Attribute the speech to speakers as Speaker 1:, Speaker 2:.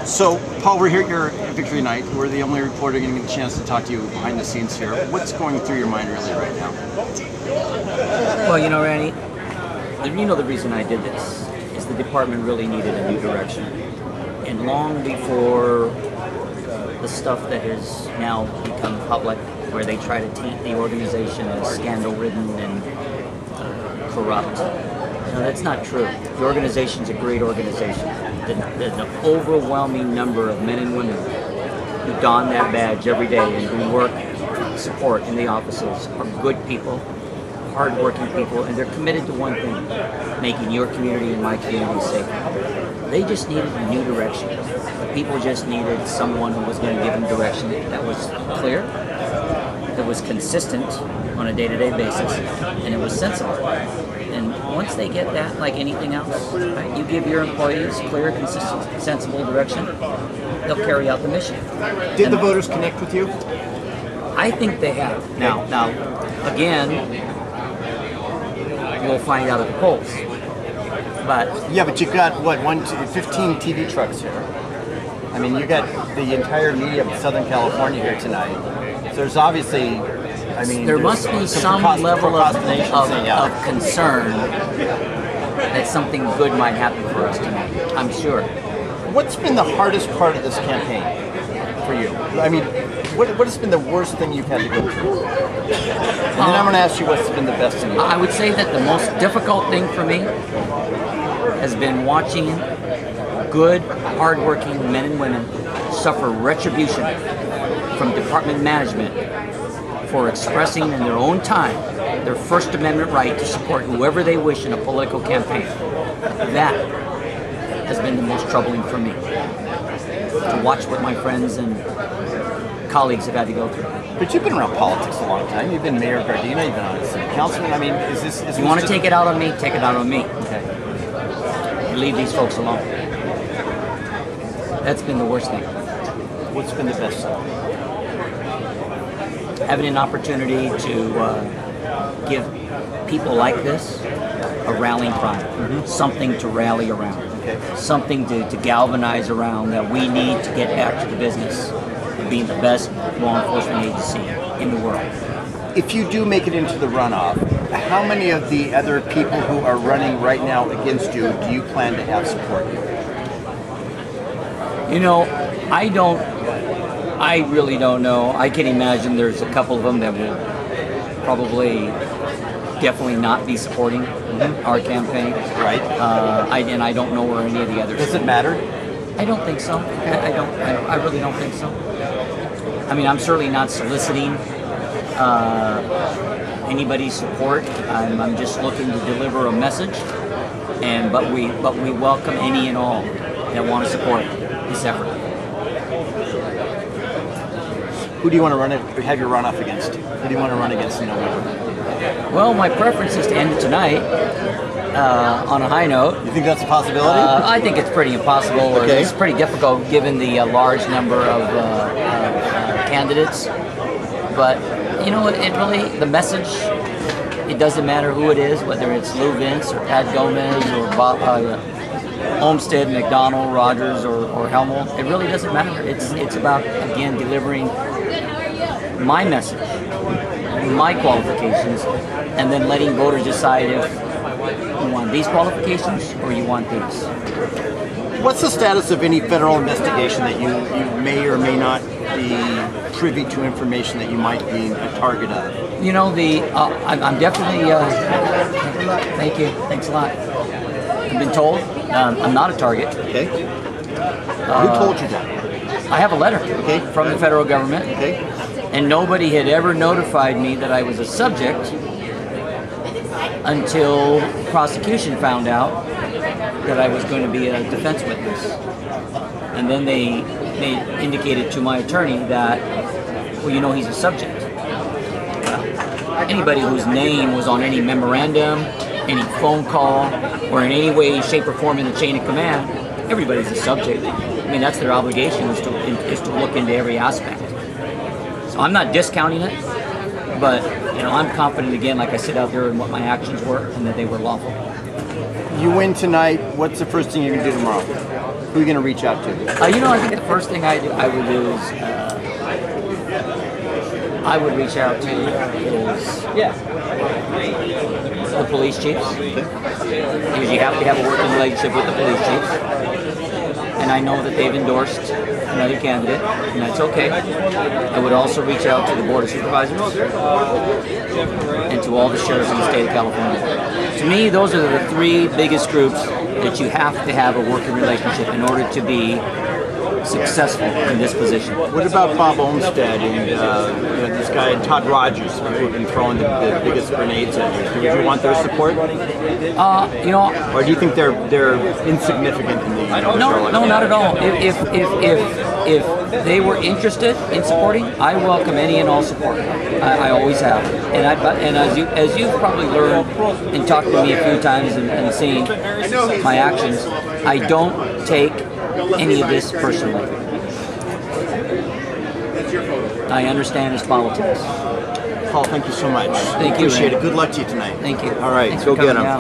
Speaker 1: So, Paul, we're here at your victory night. We're the only reporter getting a chance to talk to you behind the scenes here. What's going through your mind really right now?
Speaker 2: Well, you know, Randy, the reason I did this is the department really needed a new direction. And long before the stuff that has now become public, where they try to taint the organization as scandal-ridden and corrupt, no, that's not true. The organization's a great organization. There's an overwhelming number of men and women who don that badge every day and who work support in the offices are good people, hard-working people, and they're committed to one thing, making your community and my community safe. They just needed a new direction. The people just needed someone who was going to give them direction that was clear, that was consistent on a day-to-day basis, and it was sensible. And once they get that, like anything else, right, you give your employees clear, consistent, sensible direction, they'll carry out the mission.
Speaker 1: Did the voters connect with you?
Speaker 2: I think they have. Now, again, we'll find out at the polls. But
Speaker 1: yeah, but you've got what, 15 TV trucks here. I mean, you got the entire media of Southern California here tonight. So there's obviously, I mean,
Speaker 2: there must be some level of concern that something good might happen for us tonight. I'm sure.
Speaker 1: What's been the hardest part of this campaign for you? I mean, what has been the worst thing you've had to go through? And then I'm going to ask you what's been the best thing.
Speaker 2: I would say that the most difficult thing for me has been watching good, hardworking men and women suffer retribution from department management for expressing in their own time their First Amendment right to support whoever they wish in a political campaign. That has been the most troubling for me, to watch what my friends and colleagues have had to go through.
Speaker 1: But you've been around politics a long time. You've been Mayor of Gardena, you've been on a city councilman. I mean, is this...
Speaker 2: If you want to take it out on me, take it out on me.
Speaker 1: Okay.
Speaker 2: Leave these folks alone. That's been the worst thing.
Speaker 1: What's been the best thing?
Speaker 2: Having an opportunity to give people like this a rallying cry, something to rally around, something to galvanize around, that we need to get back to the business of being the best law enforcement agency in the world.
Speaker 1: If you do make it into the runoff, how many of the other people who are running right now against you do you plan to have support you?
Speaker 2: You know, I really don't know. I can imagine there's a couple of them that will probably definitely not be supporting our campaign.
Speaker 1: Right.
Speaker 2: And I don't know where any of the others.
Speaker 1: Does it matter?
Speaker 2: I don't think so. I really don't think so. I mean, I'm certainly not soliciting anybody's support. I'm just looking to deliver a message, but we welcome any and all that want to support this effort.
Speaker 1: Who do you want to have your runoff against? Who do you want to run against in November?
Speaker 2: Well, my preference is to end it tonight on a high note.
Speaker 1: You think that's a possibility?
Speaker 2: I think it's pretty impossible, or it's pretty difficult given the large number of candidates. But you know, it really, the message, it doesn't matter who it is, whether it's Lou Vince or Pat Gomez or Bob, Olmsted, McDonald, Rogers, or Helmel. It really doesn't matter. It's about, again, delivering my message, my qualifications, and then letting voters decide if you want these qualifications or you want these.
Speaker 1: What's the status of any federal investigation that you may or may not be privy to information that you might be a target of?
Speaker 2: You know, I'm definitely, thank you, thanks a lot. I've been told I'm not a target.
Speaker 1: Okay. Who told you that?
Speaker 2: I have a letter from the federal government.
Speaker 1: Okay.
Speaker 2: And nobody had ever notified me that I was a subject until prosecution found out that I was going to be a defense witness. And then they indicated to my attorney that, well, you know, he's a subject. Anybody whose name was on any memorandum, any phone call, or in any way, shape, or form in the chain of command, everybody's a subject. I mean, that's their obligation, is to look into every aspect. So I'm not discounting it, but you know, I'm confident again, like I said out there, in what my actions were and that they were lawful.
Speaker 1: You win tonight. What's the first thing you're going to do tomorrow? Who are you going to reach out to?
Speaker 2: You know, I think the first thing I would do is I would reach out to is the police chiefs, because you have to have a working relationship with the police chiefs. And I know that they've endorsed another candidate, and that's okay. I would also reach out to the Board of Supervisors and to all the sheriffs in the state of California. To me, those are the three biggest groups that you have to have a working relationship in order to be successful in this position.
Speaker 1: What about Bob Olmsted and this guy Todd Rogers, who've been throwing the biggest grenades at you? Would you want their support?
Speaker 2: You know,
Speaker 1: or do you think they're insignificant in the
Speaker 2: No, not at all. If they were interested in supporting, I welcome any and all support. I always have, and as you've probably learned and talked to me a few times and seen my actions, I don't take any of this personally. I understand it's politics.
Speaker 1: Paul, thank you so much.
Speaker 2: Thank you.
Speaker 1: Appreciate it. Good luck to you tonight.
Speaker 2: Thank you.
Speaker 1: All right,
Speaker 2: Thanks
Speaker 1: go
Speaker 2: for
Speaker 1: get
Speaker 2: coming
Speaker 1: him.
Speaker 2: out.